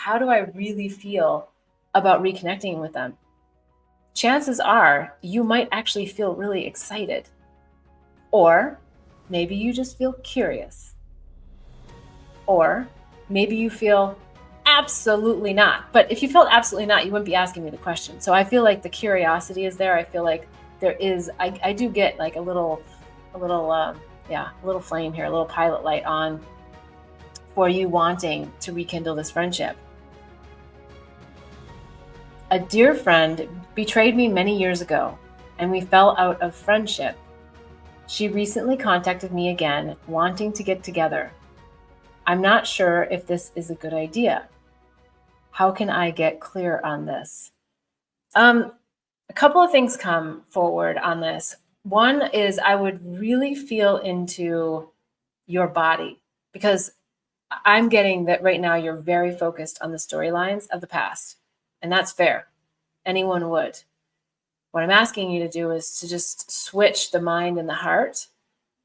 how do I really feel about reconnecting with them? Chances are you might actually feel really excited. Or maybe you just feel curious. Or maybe you feel absolutely not. But if you felt absolutely not, you wouldn't be asking me the question. So I feel like the curiosity is there. I feel like there is, I do get like a little flame here, a little pilot light on for you wanting to rekindle this friendship. A dear friend betrayed me many years ago, and we fell out of friendship. She recently contacted me again, wanting to get together. I'm not sure if this is a good idea. How can I get clear on this? A couple of things come forward on this. One is I would really feel into your body, because I'm getting that right now you're very focused on the storylines of the past, and that's fair. Anyone would. What I'm asking you to do is to just switch the mind and the heart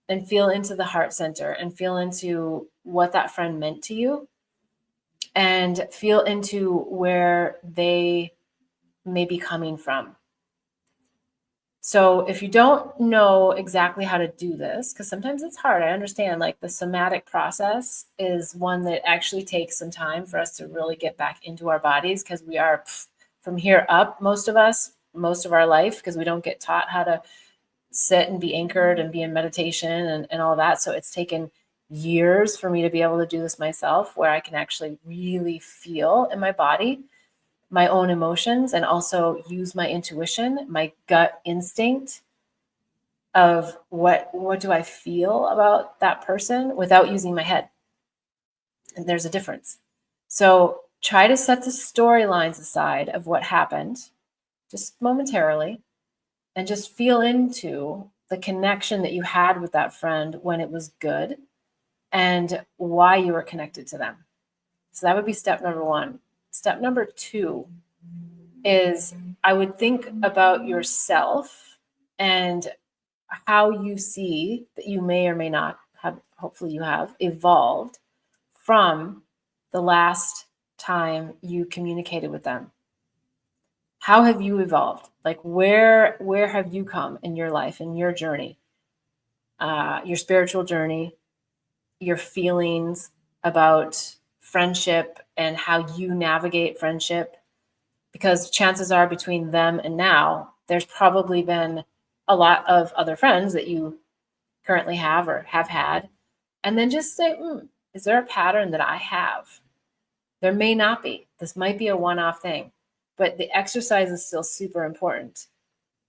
and feel into the heart center and feel into what that friend meant to you and feel into where they may be coming from. So if you don't know exactly how to do this, because sometimes it's hard, I understand, like the somatic process is one that actually takes some time for us to really get back into our bodies, because we are from here up, most of us, most of our life, because we don't get taught how to sit and be anchored and be in meditation and all that. So it's taken years for me to be able to do this myself, where I can actually really feel in my body my own emotions and also use my intuition, my gut instinct of what do I feel about that person without using my head. And there's a difference. So try to set the storylines aside of what happened just momentarily and just feel into the connection that you had with that friend when it was good and why you were connected to them. So that would be step number one. Step number two is I would think about yourself and how you see that you may or may not have, hopefully you have, evolved from the last time you communicated with them. How have you evolved? Like where have you come in your life, in your journey, your spiritual journey, your feelings about friendship and how you navigate friendship? Because chances are between them and now, there's probably been a lot of other friends that you currently have or have had. And then just say, is there a pattern that I have? There may not be. This might be a one-off thing, but the exercise is still super important.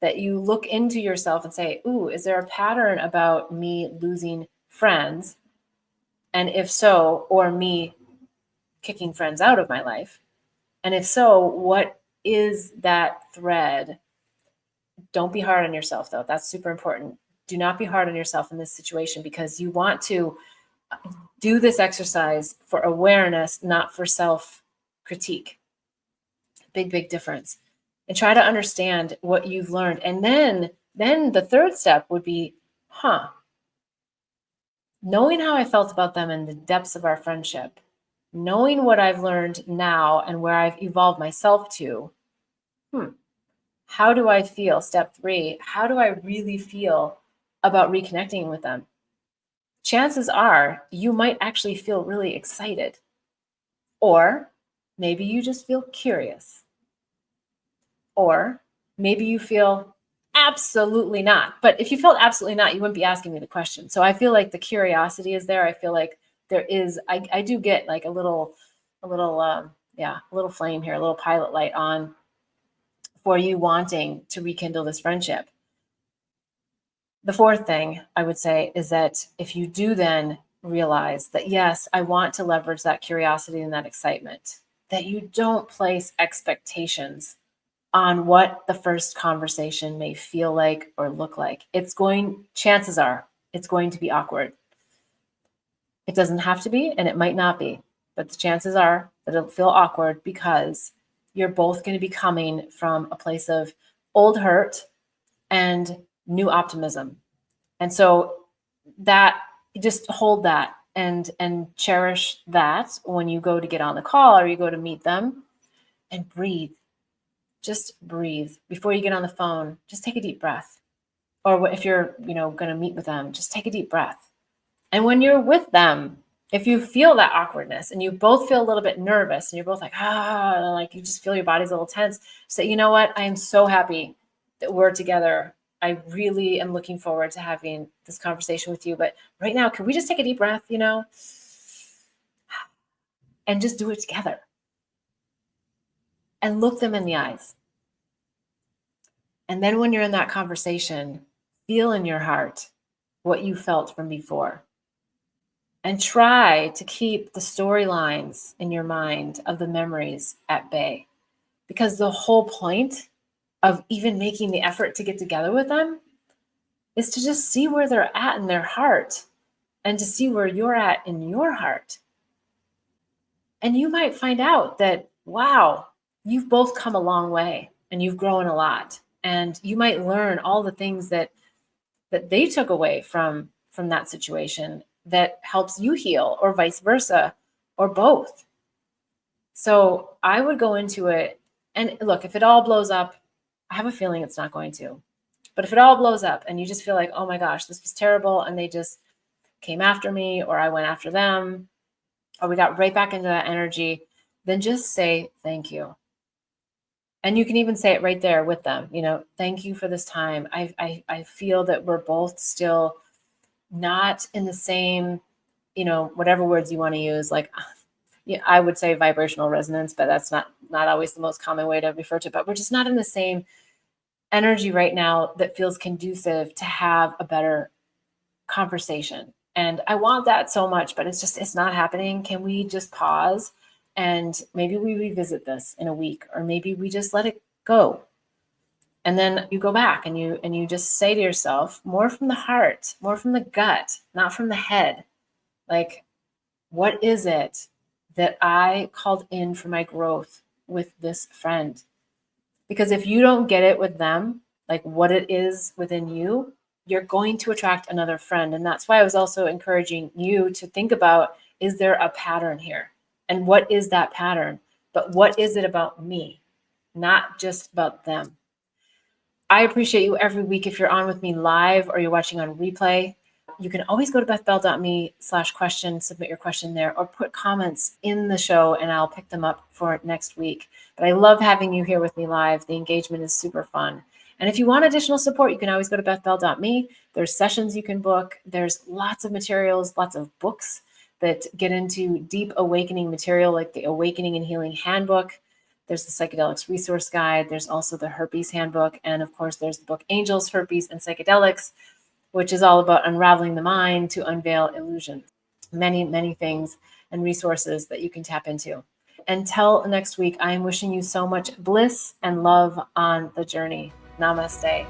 That you look into yourself and say, is there a pattern about me losing friends? And if so, or me kicking friends out of my life. And if so, what is that thread? Don't be hard on yourself, though. That's super important. Do not be hard on yourself in this situation, because you want to do this exercise for awareness, not for self-critique. Big difference. And try to understand what you've learned. And then the third step would be, knowing how I felt about them in the depths of our friendship, knowing what I've learned now and where I've evolved myself to, how do I feel? Step 3, how do I really feel about reconnecting with them? Chances are you might actually feel really excited. Or maybe you just feel curious. Or maybe you feel absolutely not. But if you felt absolutely not, you wouldn't be asking me the question. So I feel like the curiosity is there. I feel like there is, I do get like a little flame here, a little pilot light on for you wanting to rekindle this friendship. The fourth thing I would say is that if you do then realize that, yes, I want to leverage that curiosity and that excitement, that you don't place expectations on what the first conversation may feel like or look like. Chances are it's going to be awkward. It doesn't have to be, and it might not be, but the chances are that it'll feel awkward because you're both going to be coming from a place of old hurt and new optimism. And so that, just hold that and cherish that when you go to get on the call or you go to meet them, and breathe. Just breathe. Before you get on the phone, just take a deep breath. Or if you're, going to meet with them, just take a deep breath. And when you're with them, if you feel that awkwardness and you both feel a little bit nervous and you're both like you just feel your body's a little tense, say, you know what? I am so happy that we're together. I really am looking forward to having this conversation with you. But right now, can we just take a deep breath, and just do it together? And look them in the eyes. And then when you're in that conversation, feel in your heart what you felt from before. And try to keep the storylines in your mind of the memories at bay. Because the whole point of even making the effort to get together with them is to just see where they're at in their heart and to see where you're at in your heart. And you might find out that, wow, you've both come a long way and you've grown a lot. And you might learn all the things that they took away from that situation that helps you heal, or vice versa, or both. So I would go into it, and look, if it all blows up, I have a feeling it's not going to. But if it all blows up and you just feel like, oh my gosh, this was terrible, and they just came after me, or I went after them, or we got right back into that energy, then just say thank you. And you can even say it right there with them, thank you for this time. I feel that we're both still not in the same, whatever words you want to use. Like, I would say vibrational resonance, but that's not always the most common way to refer to it. But we're just not in the same energy right now that feels conducive to have a better conversation. And I want that so much, but it's not happening. Can we just pause and maybe we revisit this in a week, or maybe we just let it go? And then you go back and you just say to yourself, more from the heart, more from the gut, not from the head. Like, what is it that I called in for my growth with this friend? Because if you don't get it with them, like what it is within you, you're going to attract another friend. And that's why I was also encouraging you to think about, is there a pattern here? And what is that pattern? But what is it about me? Not just about them. I appreciate you every week. If you're on with me live or you're watching on replay, you can always go to bethbell.me/question, submit your question there, or put comments in the show and I'll pick them up for next week. But I love having you here with me live. The engagement is super fun. And if you want additional support, you can always go to bethbell.me. There's sessions you can book. There's lots of materials, lots of books that get into deep awakening material, like the Awakening and Healing Handbook. There's the Psychedelics Resource Guide. There's also the Herpes Handbook. And of course, there's the book Angels, Herpes, and Psychedelics, which is all about unraveling the mind to unveil illusions. Many, many things and resources that you can tap into. Until next week, I am wishing you so much bliss and love on the journey. Namaste.